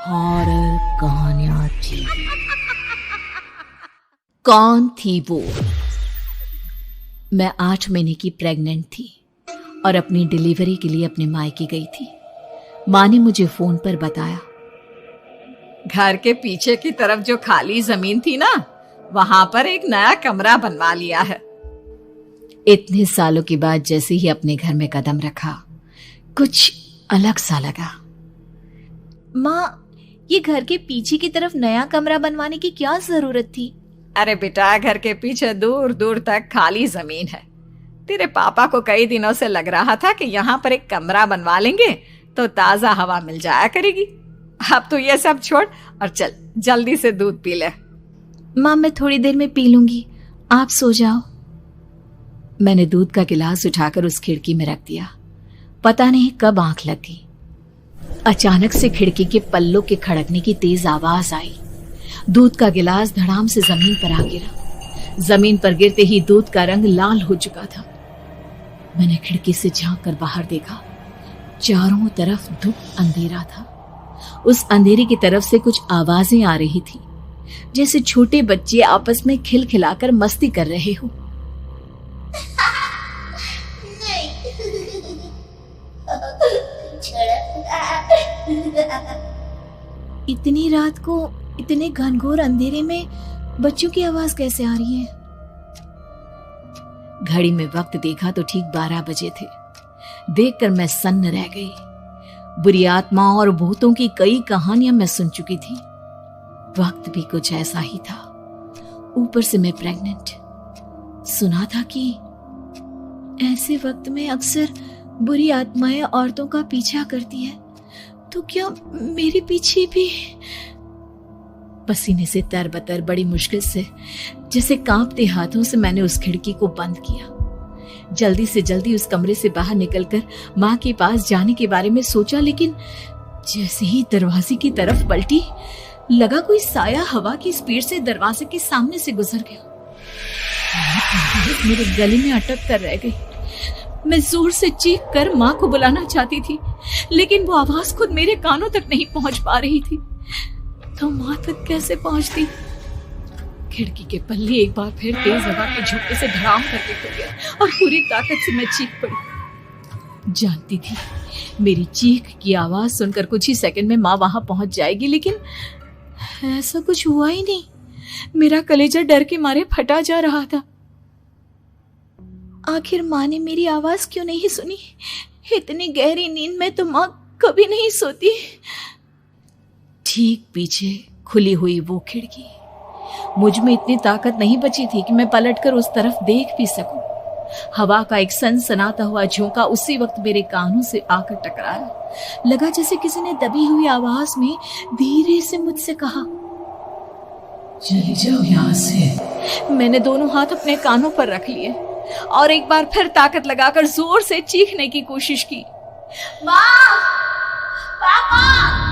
Horror कहानियां थी। कौन थी वो? मैं 8 महीने की प्रेग्नेंट थी और अपनी डिलीवरी के लिए अपने मायके गई थी। माँ ने मुझे फोन पर बताया, घर के पीछे की तरफ जो खाली जमीन थी ना, वहां पर एक नया कमरा बनवा लिया है। इतने सालों के बाद जैसे ही अपने घर में कदम रखा, कुछ अलग सा लगा। माँ, ये घर के पीछे की तरफ नया कमरा बनवाने की क्या जरूरत थी? अरे बेटा, घर के पीछे दूर दूर तक खाली जमीन है। तेरे पापा को कई दिनों से लग रहा था कि यहाँ पर एक कमरा बनवा लेंगे तो ताजा हवा मिल जाया करेगी। अब तो ये सब छोड़ और चल जल्दी से दूध पी ले। माँ, मैं थोड़ी देर में पी लूंगी, आप सो जाओ। मैंने दूध का गिलास उठाकर उस खिड़की में रख दिया। पता नहीं कब आंख लगी, अचानक से खिड़की के पल्लों के खड़कने की तेज आवाज आई। दूध का गिलास धड़ाम से जमीन पर आ गिरा। जमीन पर गिरते ही दूध का रंग लाल हो चुका था। मैंने खिड़की से झांक कर बाहर देखा। चारों तरफ धूप अंधेरा था। उस अंधेरे की तरफ से कुछ आवाजें आ रही थी, जैसे छोटे बच्चे आपस में खिलखिलाकर मस्ती कर रहे हो। इतनी रात को इतने घनघोर अंधेरे में बच्चों की आवाज कैसे आ रही है? घड़ी में वक्त देखा तो ठीक 12 बजे थे। देखकर मैं सन्न रह गई। बुरी आत्माओं और भूतों की कई कहानियां मैं सुन चुकी थी। वक्त भी कुछ ऐसा ही था। ऊपर से मैं प्रेग्नेंट। सुना था कि ऐसे वक्त में अक्सर बुरी आत्माएं औरतों का पीछा करती है, तो क्या मेरे पीछे भी? पसीने से तरबतर बड़ी मुश्किल से, जैसे कांपते हाथों से मैंने उस खिड़की को बंद किया। जल्दी से जल्दी उस कमरे से बाहर निकलकर माँ के पास जाने के बारे में सोचा, लेकिन जैसे ही दरवाजे की तरफ पलटी, लगा कोई साया हवा की स्पीड से दरवाजे के सामने से गुजर गया। मेरे गले में अटक कर रह गई। मैं जोर से चीख कर माँ को बुलाना चाहती थी, लेकिन वो आवाज खुद मेरे कानों तक नहीं पहुंच पा रही थी। तो माँ तक कैसे पहुंचती? खिड़की के पल्ले एक बार फिर तेज हवा के झोंके से धड़ाम करके खुल गया और पूरी ताकत से मैं चीख पड़ी। जानती थी मेरी चीख की आवाज सुनकर कुछ ही सेकंड में माँ वहां पहुंच जाएगी, लेकिन ऐसा कुछ हुआ ही नहीं। मेरा कलेजा डर के मारे फटा जा रहा था। आखिर माँ ने मेरी आवाज क्यों नहीं सुनी? इतनी गहरी नींद में तो माँ कभी नहीं सोती। ठीक पीछे खुली हुई वो खिड़की। मुझ में इतनी ताकत नहीं बची थी कि मैं पलटकर उस तरफ देख भी सकूं। हवा का एक सनसनाता हुआ झोंका उसी वक्त मेरे कानों से आकर टकराया। लगा जैसे किसी ने दबी हुई आवाज में धीरे से मुझसे कहा, चली जाओ यहाँ से। मैंने दोनों हाथ अपने कानों पर रख लिए और एक बार फिर ताकत लगाकर जोर से चीखने की कोशिश की, माँ, पापा।